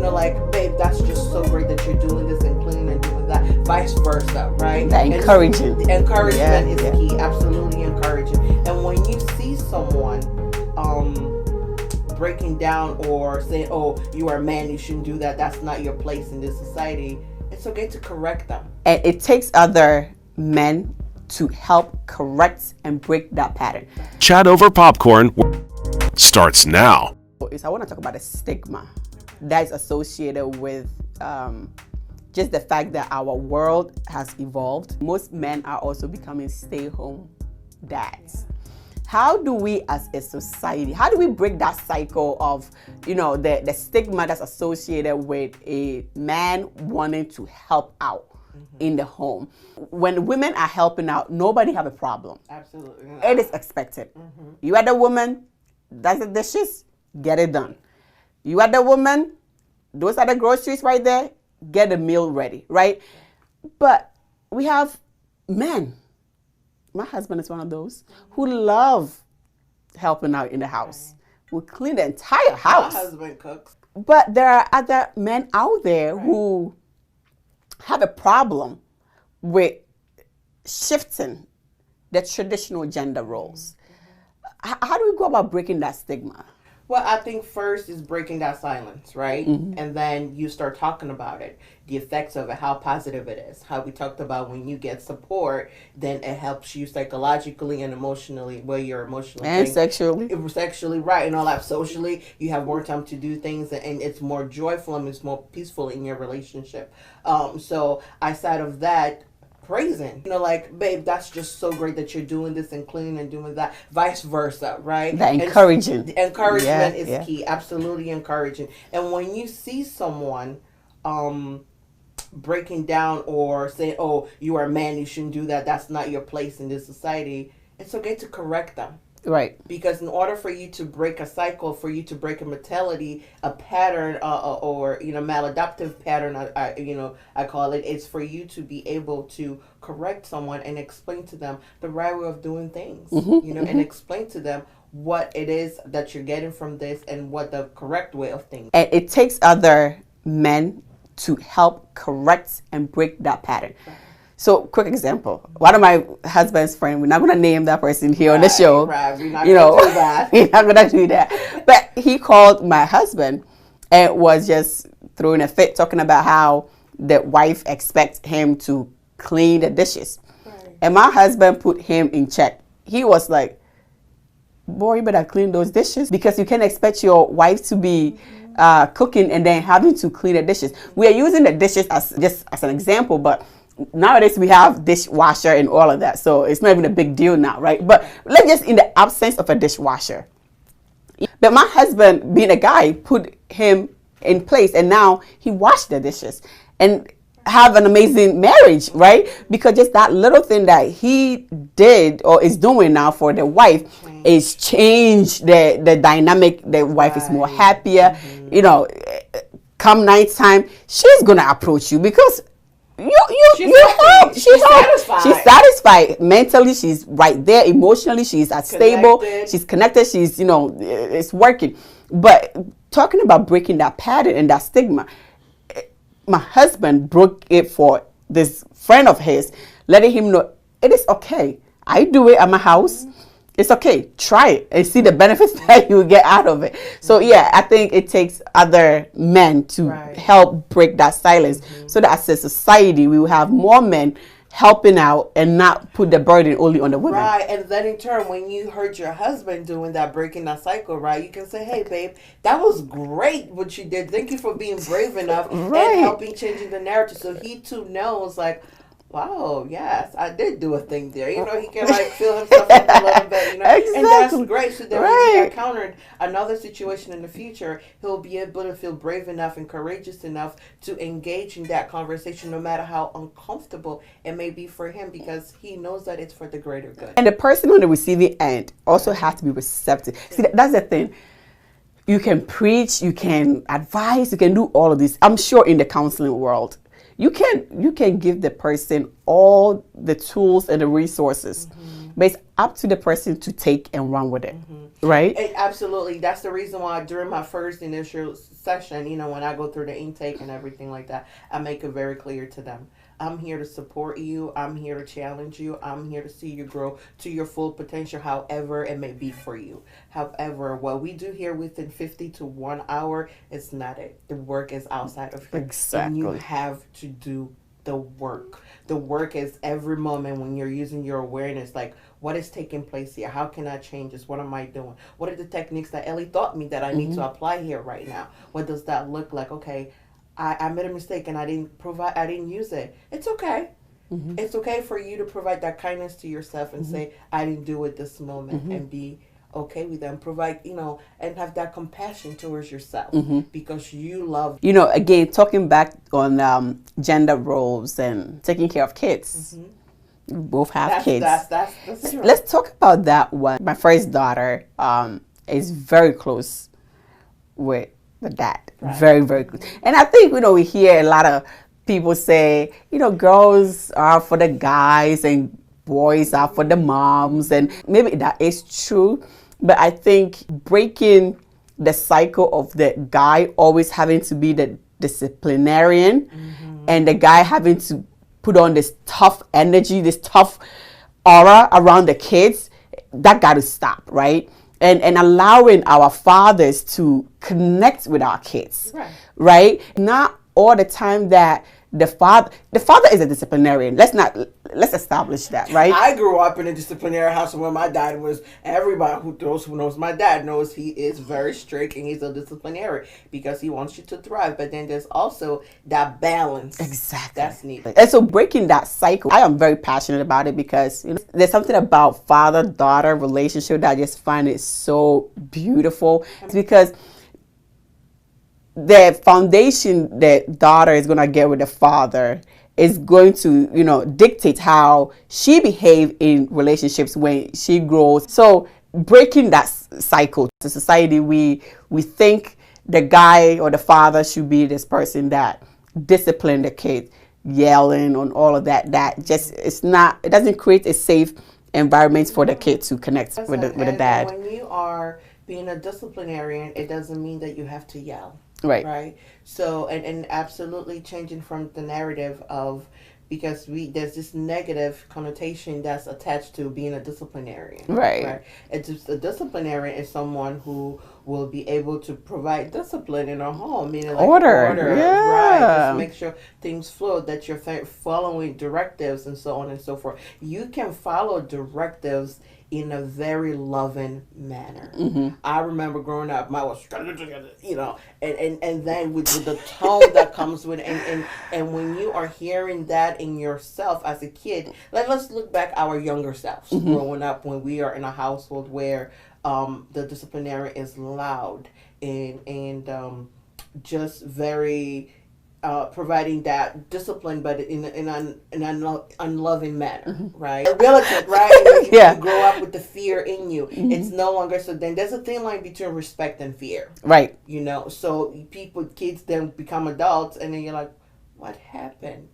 like, babe, that's just so great that you're doing this and cleaning and doing that. Vice versa, right? That encouraging. The encouragement is key. Absolutely encouraging. And when you see someone breaking down or saying, oh, you are a man, you shouldn't do that, that's not your place in this society, it's okay to correct them. And it takes other men to help correct and break that pattern. Chat Over Popcorn starts now. I want to talk about the stigma that is associated with just the fact that our world has evolved. Most men are also becoming stay-home dads. How do we as a society, how do we break that cycle of, the stigma that's associated with a man wanting to help out in the home? When women are helping out, nobody have a problem. Absolutely. It is expected. You are the woman, does the dishes, get it done. You are the woman, those are the groceries right there, get the meal ready, right? But we have men. My husband is one of those who love helping out in the house. We clean the entire house. My husband cooks. But there are other men out there who have a problem with shifting the traditional gender roles. How do we go about breaking that stigma? Well, I think first is breaking that silence, right? And then you start talking about it, the effects of it, how positive it is. How we talked about when you get support, then it helps you psychologically and emotionally, well, you're emotionally. And sexually. Sexually, right, and all that. Socially, you have more time to do things, and it's more joyful and it's more peaceful in your relationship. So outside of that, praising, like, babe, that's just so great that you're doing this and cleaning and doing that. Vice versa, right? That encouraging. The encouragement is key. Absolutely encouraging. And when you see someone breaking down or saying, oh, you are a man, you shouldn't do that, that's not your place in this society, it's okay to correct them. Right. Because in order for you to break a cycle, for you to break a mentality, a pattern, or maladaptive pattern, I call it, it's for you to be able to correct someone and explain to them the right way of doing things, and explain to them what it is that you're getting from this and what the correct way of things. And it takes other men to help correct and break that pattern. Right. So, quick example. One of my husband's friends, we're not going to name that person here on the show. Right, we're not going to do that. We're not going to do that. But he called my husband and was just throwing a fit, talking about how the wife expects him to clean the dishes. Right. And my husband put him in check. He was like, boy, you better clean those dishes, because you can't expect your wife to be cooking and then having to clean the dishes. We are using the dishes as an example, but nowadays we have dishwasher and all of that, so it's not even a big deal now, right? But let's just, in the absence of a dishwasher, but my husband, being a guy, put him in place, and now he washed the dishes and have an amazing marriage, right? Because just that little thing that he did or is doing now for the wife is change the dynamic. The wife is more happier. Come nighttime, she's gonna approach you because she's satisfied mentally. She's right there emotionally. She's stable. She's connected. She's it's working. But talking about breaking that pattern and that stigma, my husband broke it for this friend of his, letting him know it is okay. I do it at my house. It's okay. Try it and see the benefits that you get out of it. So I think it takes other men to help break that silence, so that as a society we will have more men helping out and not put the burden only on the women. Right, and then in turn, when you heard your husband doing that, breaking that cycle, right, you can say, hey, babe, that was great what you did. Thank you for being brave enough and helping changing the narrative. So he too knows, like, wow, yes, I did do a thing there. He can feel himself up a little bit, Exactly. And that's great. So then when he encountered another situation in the future, he'll be able to feel brave enough and courageous enough to engage in that conversation, no matter how uncomfortable it may be for him, because he knows that it's for the greater good. And the person on the receiving end also has to be receptive. See, that's the thing. You can preach, you can advise, you can do all of this. I'm sure in the counseling world, you can give the person all the tools and the resources but it's up to the person to take and run with it, right? Absolutely. That's the reason why during my first initial session, when I go through the intake and everything like that, I make it very clear to them. I'm here to support you. I'm here to challenge you. I'm here to see you grow to your full potential, however it may be for you. However, what we do here within 50 to 1 hour is not it. The work is outside of here. Exactly. And you have to do the work. The work is every moment when you're using your awareness, like what is taking place here? How can I change this? What am I doing? What are the techniques that Ellie taught me that I need to apply here right now? What does that look like? Okay, I made a mistake and I didn't use it. It's okay. It's okay for you to provide that kindness to yourself and say, I didn't do it this moment, and be okay with them. Provide, and have that compassion towards yourself because you love. Again, talking back on gender roles and taking care of kids. We both have kids. That's true. Let's talk about that one. My first daughter is very close with the dad. Right. Very, very close. And I think, we hear a lot of people say, girls are for the guys and boys are for the moms. And maybe that is true. But I think breaking the cycle of the guy always having to be the disciplinarian and the guy having to put on this tough energy, this tough aura around the kids, that got to stop, right? And allowing our fathers to connect with our kids, right? Not all the time that the father is a disciplinarian. Let's establish that, right? I grew up in a disciplinary house where my dad was. Everybody who knows my dad knows he is very strict and he's a disciplinarian because he wants you to thrive. But then there's also that balance. Exactly. That's needed. And so breaking that cycle, I am very passionate about it because there's something about father-daughter relationship that I just find it so beautiful. It's because the foundation that daughter is going to get with the father is going to, dictate how she behave in relationships when she grows. So breaking that cycle, to society, we think the guy or the father should be this person that discipline the kid, yelling on all of that. That just, it doesn't create a safe environment for the kid to connect with the dad. When you are being a disciplinarian, it doesn't mean that you have to yell. Right. So, and absolutely changing from the narrative of, because there's this negative connotation that's attached to being a disciplinarian. Right. It's just a disciplinarian is someone who will be able to provide discipline in a home, meaning like order. Yeah. Right. Just make sure things flow, that you're following directives and so on and so forth. You can follow directives in a very loving manner. I remember growing up, my was, and then with the tone that comes with it, and when you are hearing that in yourself as a kid, let's look back our younger selves growing up when we are in a household where the disciplinarian is loud and just very providing that discipline, but in an unloving manner, right? Militant, right? You grow up with the fear in you. It's no longer, so then there's a thin line between respect and fear. Right. So kids then become adults and then you're like, what happened?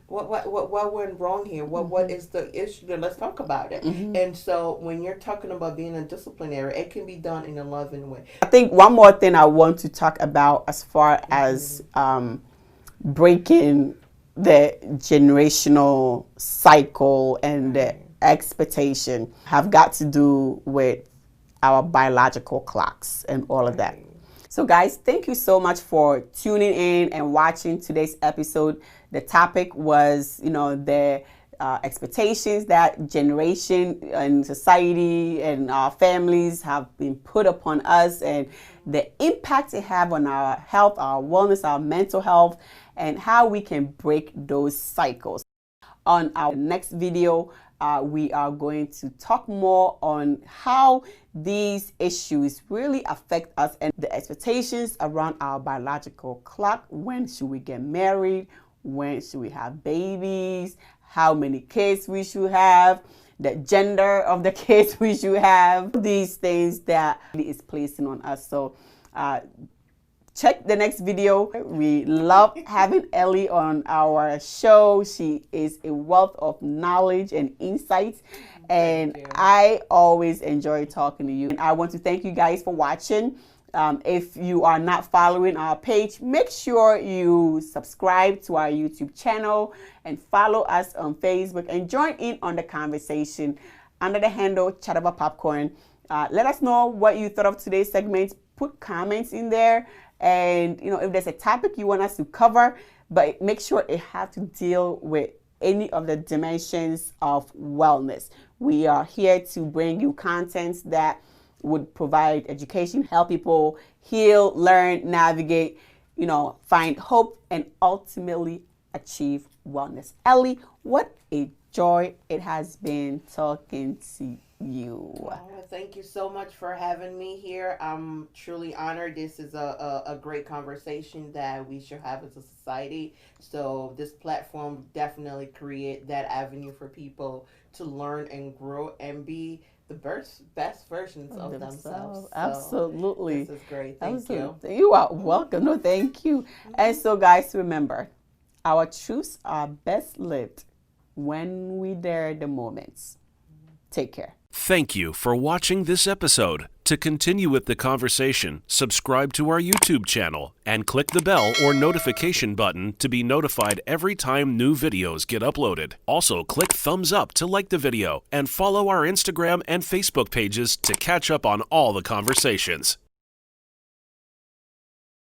What went wrong here? What is the issue? Let's talk about it. And so when you're talking about being a disciplinary, it can be done in a loving way. I think one more thing I want to talk about as far as breaking the generational cycle and the expectation have got to do with our biological clocks and all of that. So guys, thank you so much for tuning in and watching today's episode. The topic was, the expectations that generation and society and our families have been put upon us and the impact it have on our health, our wellness, our mental health, and how we can break those cycles. On our next video, we are going to talk more on how these issues really affect us and the expectations around our biological clock. When should we get married? When should we have babies? How many kids we should have? The gender of the kids we should have. These things that is placing on us. So check the next video. We love having Ellie on our show. She is a wealth of knowledge and insights. And you. I always enjoy talking to you. And I want to thank you guys for watching. If you are not following our page, make sure you subscribe to our YouTube channel and follow us on Facebook and join in on the conversation under the handle Chat Over Popcorn. Let us know what you thought of today's segment. Put comments in there, and if there's a topic you want us to cover, but make sure it has to deal with any of the dimensions of wellness. We are here to bring you content that would provide education, help people heal, learn, navigate, find hope, and ultimately achieve wellness. Ellie, what a joy it has been talking to you. Thank you so much for having me here. I'm truly honored. This is a great conversation that we should have as a society. So this platform definitely create that avenue for people to learn and grow and be the best versions of themselves. So absolutely. This is great. Thank you. You are welcome. No, thank you. And so, guys, remember, our truths are best lived when we dare the moments. Take care. Thank you for watching this episode. To continue with the conversation, subscribe to our YouTube channel and click the bell or notification button to be notified every time new videos get uploaded. Also, click thumbs up to like the video and follow our Instagram and Facebook pages to catch up on all the conversations.